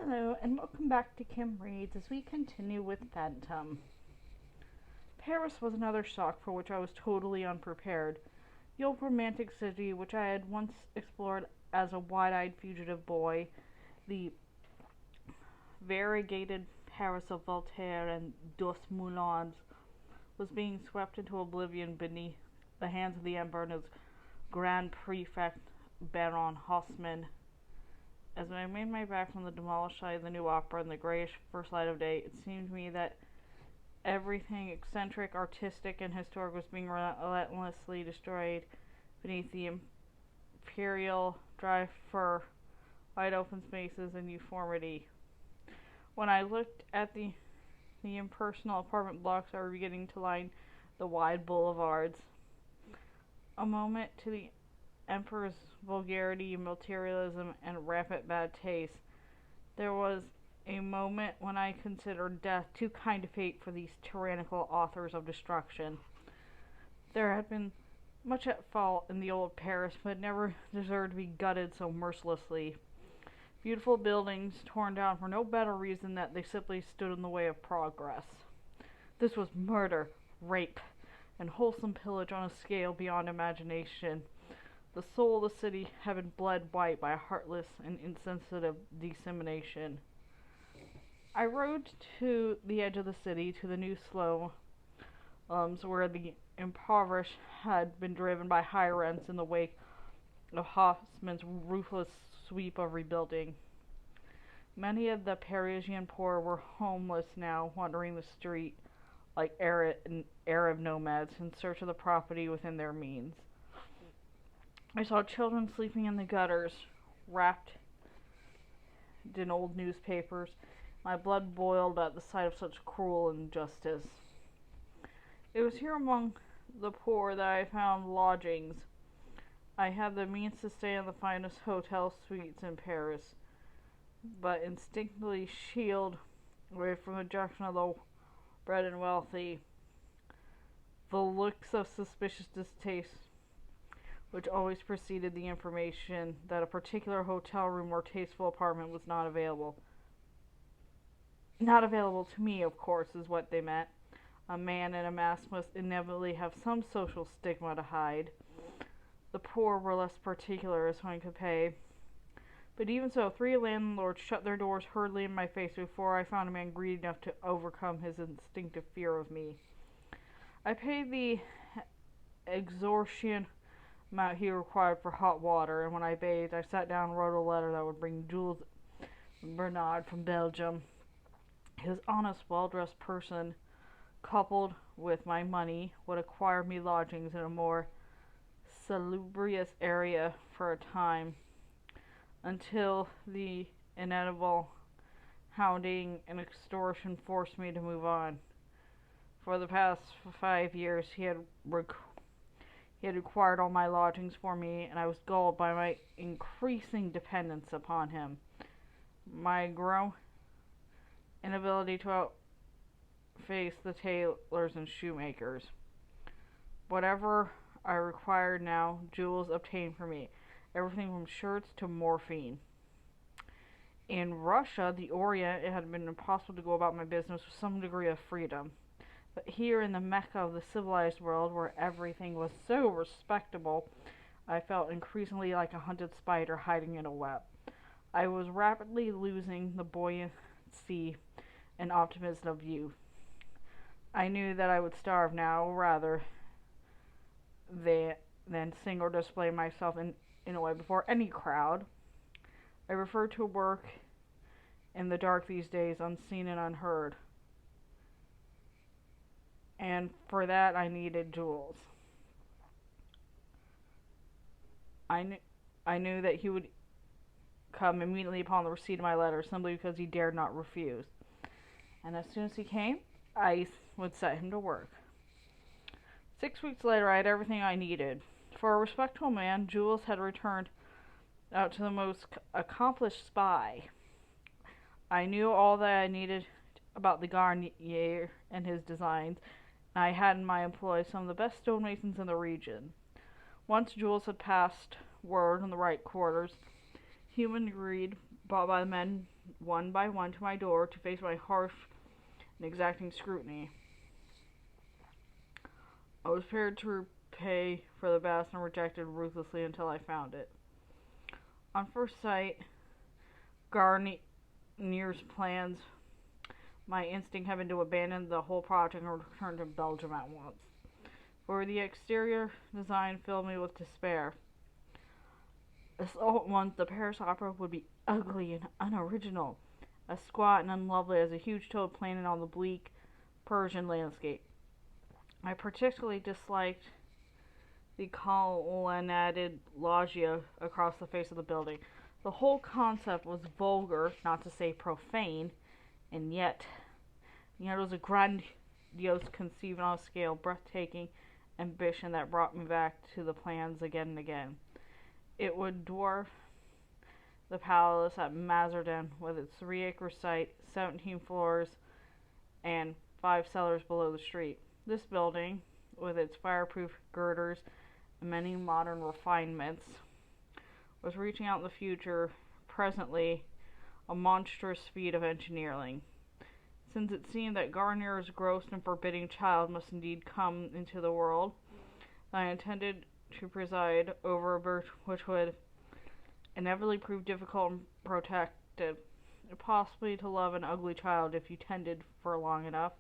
Hello, and welcome back to Kim Reads as we continue with Phantom. Paris was another shock for which I was totally unprepared. The old romantic city, which I had once explored as a wide-eyed fugitive boy, the variegated Paris of Voltaire and Dos Moulins, was being swept into oblivion beneath the hands of the Emperor and his Grand Prefect Baron Haussmann. As I made my way back from the demolished side of the new opera in the grayish first light of day, it seemed to me that everything eccentric, artistic, and historic was being relentlessly destroyed beneath the imperial drive for wide open spaces and uniformity. When I looked at the impersonal apartment blocks that were beginning to line the wide boulevards, a moment to the Emperor's vulgarity, materialism, and rampant bad taste, there was a moment when I considered death too kind a fate for these tyrannical authors of destruction. There had been much at fault in the old Paris, but it never deserved to be gutted so mercilessly. Beautiful buildings torn down for no better reason than that they simply stood in the way of progress. This was murder, rape, and wholesome pillage on a scale beyond imagination. The soul of the city had been bled white by a heartless and insensitive dissemination. I rode to the edge of the city, to the new slums, where the impoverished had been driven by high rents in the wake of Haussmann's ruthless sweep of rebuilding. Many of the Parisian poor were homeless now, wandering the street like Arab nomads in search of the property within their means. I saw children sleeping in the gutters, wrapped in old newspapers. My blood boiled at the sight of such cruel injustice. It was here among the poor that I found lodgings. I had the means to stay in the finest hotel suites in Paris, but instinctively shielded away from the judgment of the bred and wealthy, the looks of suspicious distaste which always preceded the information that a particular hotel room or tasteful apartment was not available. Not available to me, of course, is what they meant. A man in a mask must inevitably have some social stigma to hide. The poor were less particular as one could pay. But even so, 3 landlords shut their doors hurriedly in my face before I found a man greedy enough to overcome his instinctive fear of me. I paid the exorbitant amount he required for hot water, and when I bathed, I sat down and wrote a letter that would bring Jules Bernard from Belgium. His honest, well-dressed person, coupled with my money, would acquire me lodgings in a more salubrious area for a time, until the inevitable hounding and extortion forced me to move on. For the past 5 years, he had acquired all my lodgings for me, and I was galled by my increasing dependence upon him. My growing inability to outface the tailors and shoemakers. Whatever I required now, Jules obtained for me. Everything from shirts to morphine. In Russia, the Orient, it had been impossible to go about my business with some degree of freedom. But here in the Mecca of the civilized world, where everything was so respectable, I felt increasingly like a hunted spider hiding in a web. I was rapidly losing the buoyancy and optimism of youth. I knew that I would starve now rather than sing or display myself in a way before any crowd. I refer to work in the dark these days, unseen and unheard. And for that, I needed Jules. I knew that he would come immediately upon the receipt of my letter, simply because he dared not refuse. And as soon as he came, I would set him to work. 6 weeks later, I had everything I needed. For a respectable man, Jules had returned out to the most accomplished spy. I knew all that I needed about the Garnier and his designs. I had in my employ some of the best stonemasons in the region. Once Jules had passed word in the right quarters, Human greed brought by the men one by one to my door to face my harsh and exacting scrutiny. I was prepared to repay for the best and rejected ruthlessly until I found it. On first sight, Garnier's plans, my instinct had been to abandon the whole project and return to Belgium at once. For the exterior design filled me with despair. As all at once, the Paris Opera would be ugly and unoriginal, as squat and unlovely as a huge toad planted on the bleak Persian landscape. I particularly disliked the colonnaded loggia across the face of the building. The whole concept was vulgar, not to say profane, and yet it was a grandiose, conceived on a scale, breathtaking ambition that brought me back to the plans again and again. It would dwarf the palace at Mazarden with its 3-acre site, 17 floors, and 5 cellars below the street. This building, with its fireproof girders and many modern refinements, was reaching out in the future, presently a monstrous feat of engineering. Since it seemed that Garnier's gross and forbidding child must indeed come into the world, I intended to preside over a birth which would inevitably prove difficult and protected, possibly to love an ugly child if you tended for long enough,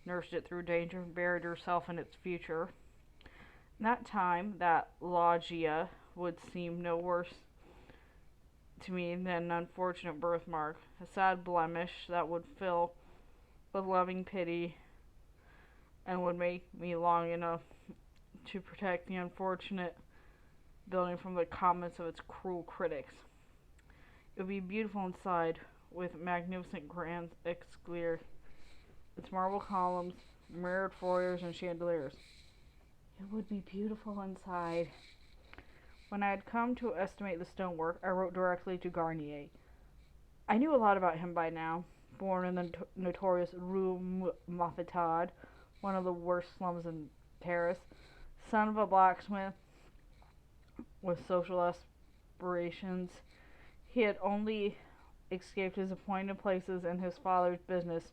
nursed it through danger, and buried yourself in its future. In that time, that loggia would seem no worse to me than an unfortunate birthmark, a sad blemish that would fill with loving pity and would make me long enough to protect the unfortunate building from the comments of its cruel critics. It would be beautiful inside, with magnificent grand exterior, its marble columns, mirrored foyers, and chandeliers. It would be beautiful inside. When I had come to estimate the stonework, I wrote directly to Garnier. I knew a lot about him by now. Born in the notorious Rue Mouffetard, one of the worst slums in Paris, son of a blacksmith with social aspirations, he had only escaped his appointed places in his father's business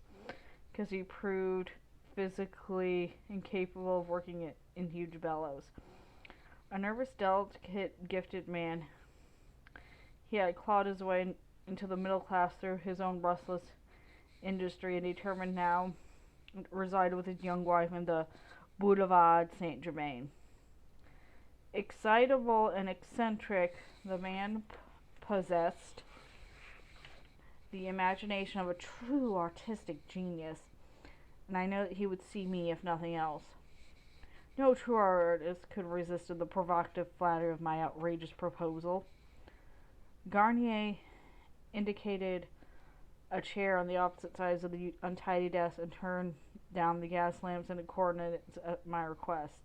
because he proved physically incapable of working in huge bellows. A nervous, delicate, gifted man, he had clawed his way into the middle class through his own restless industry, and determined now to reside with his young wife in the Boulevard Saint-Germain. Excitable and eccentric, the man possessed the imagination of a true artistic genius, and I know that he would see me if nothing else. No true artist could have resisted the provocative flattery of my outrageous proposal. Garnier indicated a chair on the opposite sides of the untidy desk and turned down the gas lamps in accordance at my request.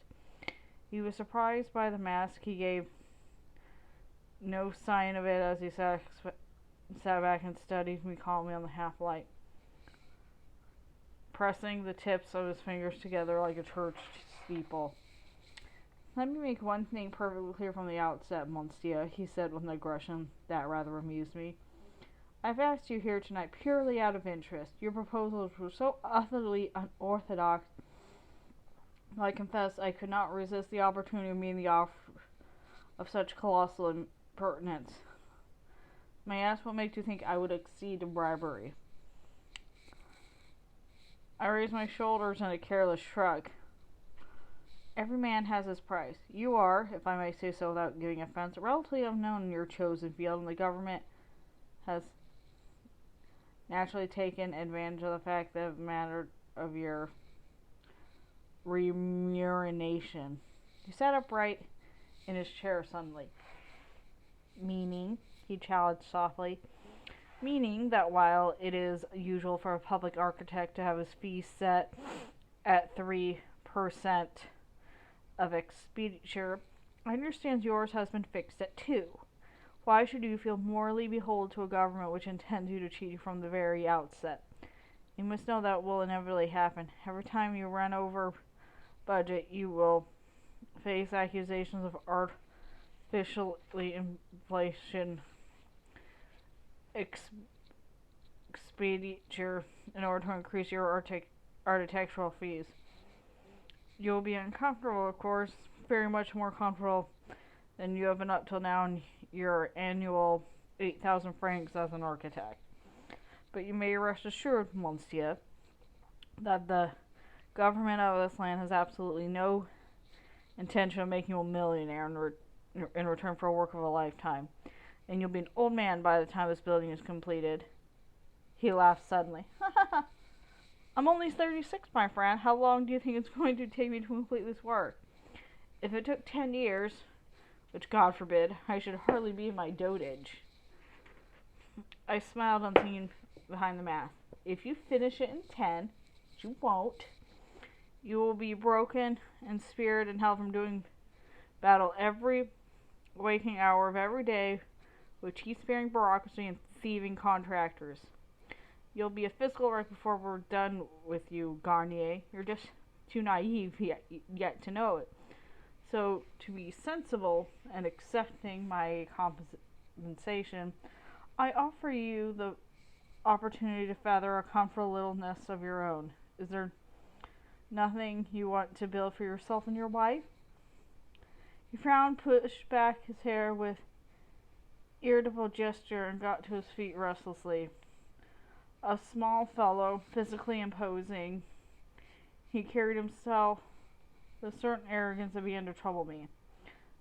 He was surprised by the mask. He gave no sign of it as he sat back and studied me calmly on the half-light, pressing the tips of his fingers together like a church steeple. Let me make one thing perfectly clear from the outset, Monsieur, he said with an aggression that rather amused me. I've asked you here tonight purely out of interest. Your proposals were so utterly unorthodox, I confess I could not resist the opportunity of meeting the offer of such colossal impertinence. May I ask what makes you think I would accede to bribery? I raised my shoulders in a careless shrug. Every man has his price. You are, if I may say so without giving offense, relatively unknown in your chosen field, and the government has naturally taken advantage of the fact that it mattered of your remuneration. He sat upright in his chair suddenly. Meaning, he challenged softly, meaning that while it is usual for a public architect to have his fee set at 3% of expenditure, I understand yours has been fixed at 2%. Why should you feel morally beholden to a government which intends you to cheat you from the very outset? You must know that will inevitably happen. Every time you run over budget, you will face accusations of artificially inflation expenditure in order to increase your architectural fees. You'll be uncomfortable, of course, very much more comfortable than you have been up till now in your annual 8,000 francs as an architect. But you may rest assured, monsieur, that the government of this land has absolutely no intention of making you a millionaire in return for a work of a lifetime. And you'll be an old man by the time this building is completed. He laughed suddenly. I'm only 36, my friend. How long do you think it's going to take me to complete this work? If it took 10 years, which God forbid, I should hardly be in my dotage. I smiled unseen behind the mask. If you finish it in 10, which you won't, you will be broken in spirit and held from doing battle every waking hour of every day with teeth-sparing bureaucracy and thieving contractors. You'll be a physical wreck before we're done with you, Garnier. You're just too naive yet to know it. So, to be sensible and accepting my compensation, I offer you the opportunity to feather a comfortable little nest of your own. Is there nothing you want to build for yourself and your wife? He frowned, pushed back his hair with irritable gesture, and got to his feet restlessly. A small fellow, physically imposing, he carried himself with a certain arrogance that began to trouble me.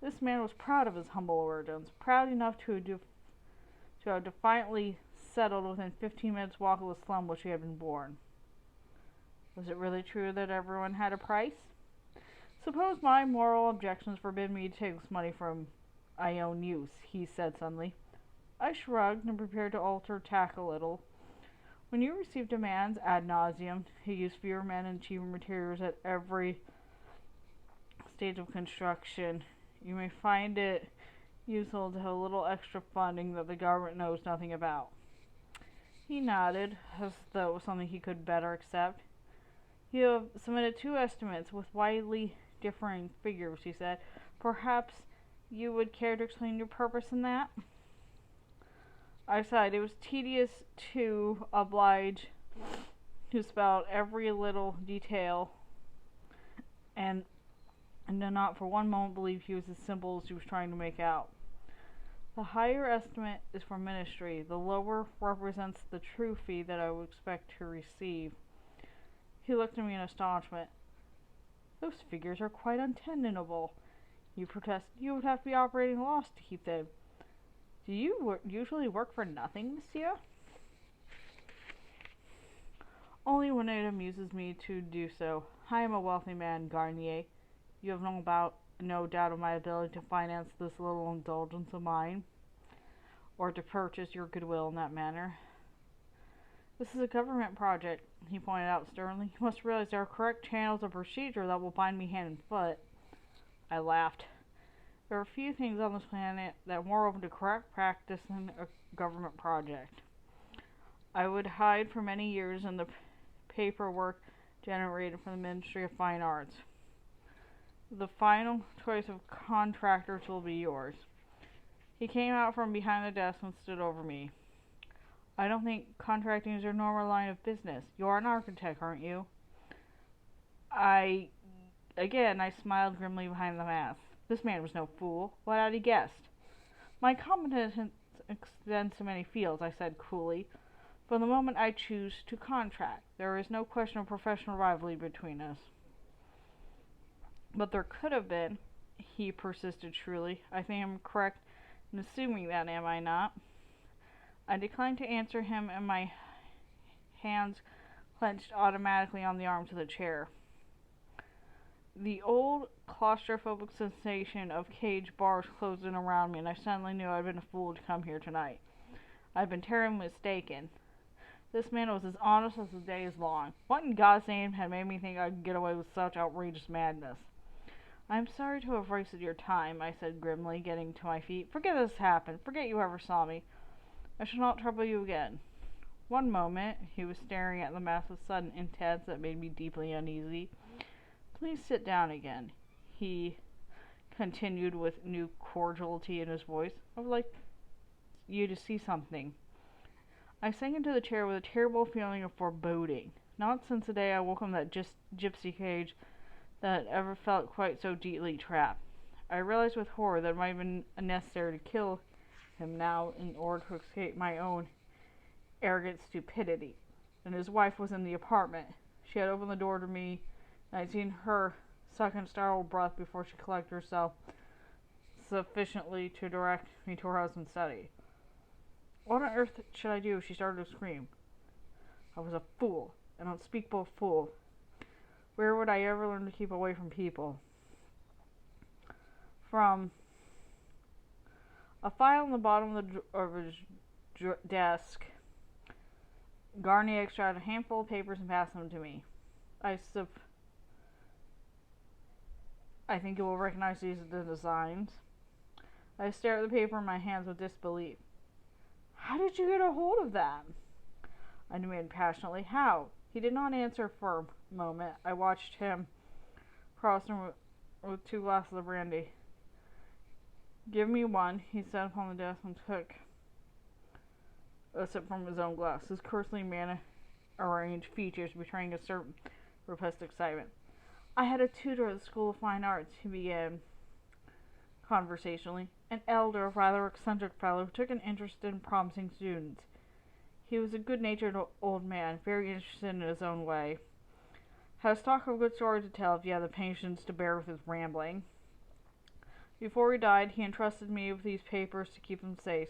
This man was proud of his humble origins, proud enough to have defiantly settled within 15 minutes' walk of the slum which he had been born. Was it really true that everyone had a price? Suppose my moral objections forbid me to take this money from my own use, he said suddenly. I shrugged and prepared to alter tack a little. When you receive demands ad nauseum to use fewer men and cheaper materials at every stage of construction, you may find it useful to have a little extra funding that the government knows nothing about. He nodded, as though it was something he could better accept. You have submitted 2 estimates with widely differing figures, he said. Perhaps you would care to explain your purpose in that? I sighed. It was tedious to oblige to spell out every little detail, and did not for one moment believe he was as simple as he was trying to make out. The higher estimate is for ministry. The lower represents the true fee that I would expect to receive. He looked at me in astonishment. Those figures are quite untenable. You protest. You would have to be operating a loss to keep them. Do you usually work for nothing, monsieur? Only when it amuses me to do so. I am a wealthy man, Garnier. You have no doubt of my ability to finance this little indulgence of mine, or to purchase your goodwill in that manner. This is a government project, he pointed out sternly. You must realize there are correct channels of procedure that will bind me hand and foot. I laughed. There are few things on this planet that are more open to correct practice than a government project. I would hide for many years in the paperwork generated from the Ministry of Fine Arts. The final choice of contractors will be yours. He came out from behind the desk and stood over me. I don't think contracting is your normal line of business. You're an architect, aren't you? I smiled grimly behind the mask. This man was no fool. What had he guessed? My competence extends to many fields, I said coolly. For the moment I choose to contract. There is no question of professional rivalry between us. But there could have been, he persisted shrewdly. I think I'm correct in assuming that, am I not? I declined to answer him, and my hands clenched automatically on the arms of the chair. The old claustrophobic sensation of cage bars closed in around me, and I suddenly knew I'd been a fool to come here tonight. I'd been terribly mistaken. This man was as honest as the day is long. What in God's name had made me think I could get away with such outrageous madness? I'm sorry to have wasted your time, I said grimly, getting to my feet. Forget this happened. Forget you ever saw me. I shall not trouble you again. One moment, he was staring at the mass with sudden intent that made me deeply uneasy. Please sit down again, he continued with new cordiality in his voice. I would like you to see something. I sank into the chair with a terrible feeling of foreboding. Not since the day I woke from that gypsy cage that I ever felt quite so deeply trapped. I realized with horror that it might have been necessary to kill him now in order to escape my own arrogant stupidity. And his wife was in the apartment. She had opened the door to me, and I'd seen her suck in startled breath before she collected herself sufficiently to direct me to her husband's study. What on earth should I do if she started to scream? I was a fool, an unspeakable fool. Where would I ever learn to keep away from people? From a file on the bottom of his desk, Garnier extracted a handful of papers and passed them to me. I think you will recognize these as the designs. I stared at the paper in my hands with disbelief. How did you get a hold of that? I demanded passionately. How? He did not answer for a moment. I watched him cross the room with 2 glasses of brandy. Give me one, he said upon the desk, and took a sip from his own glass, his coarsely arranged features betraying a certain repressed excitement. I had a tutor at the School of Fine Arts, he began conversationally, an elder, rather eccentric fellow who took an interest in promising students. He was a good-natured old man, very interested in his own way. Had a stock of good stories to tell if he had the patience to bear with his rambling. Before he died, he entrusted me with these papers to keep them safe.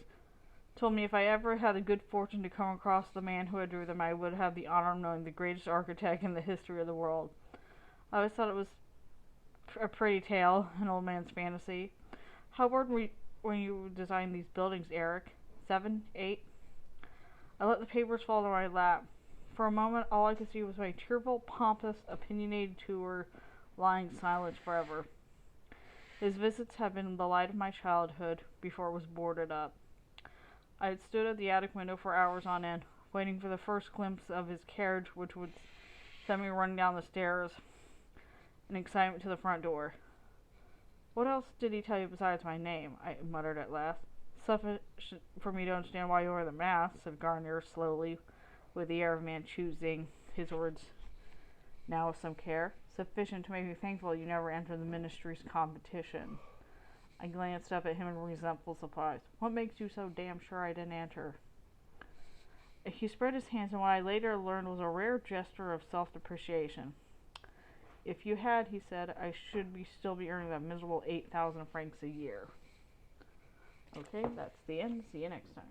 Told me if I ever had the good fortune to come across the man who had drew them, I would have the honor of knowing the greatest architect in the history of the world. I always thought it was a pretty tale, an old man's fantasy. How old were you when you designed these buildings, Erik? 7, 8? I let the papers fall to my lap. For a moment, all I could see was my cheerful, pompous, opinionated tutor lying silent forever. His visits had been the light of my childhood before it was boarded up. I had stood at the attic window for hours on end, waiting for the first glimpse of his carriage, which would send me running down the stairs in excitement to the front door. What else did he tell you besides my name? I muttered at last. Sufficient for me to understand why you wear the mask, said Garnier slowly, with the air of a man choosing his words now with some care. Sufficient to make me thankful you never entered the ministry's competition. I glanced up at him in resentful surprise. What makes you so damn sure I didn't enter? He spread his hands in what I later learned was a rare gesture of self-depreciation. If you had, he said, I should still be earning that miserable 8,000 francs a year. Okay, that's the end. See you next time.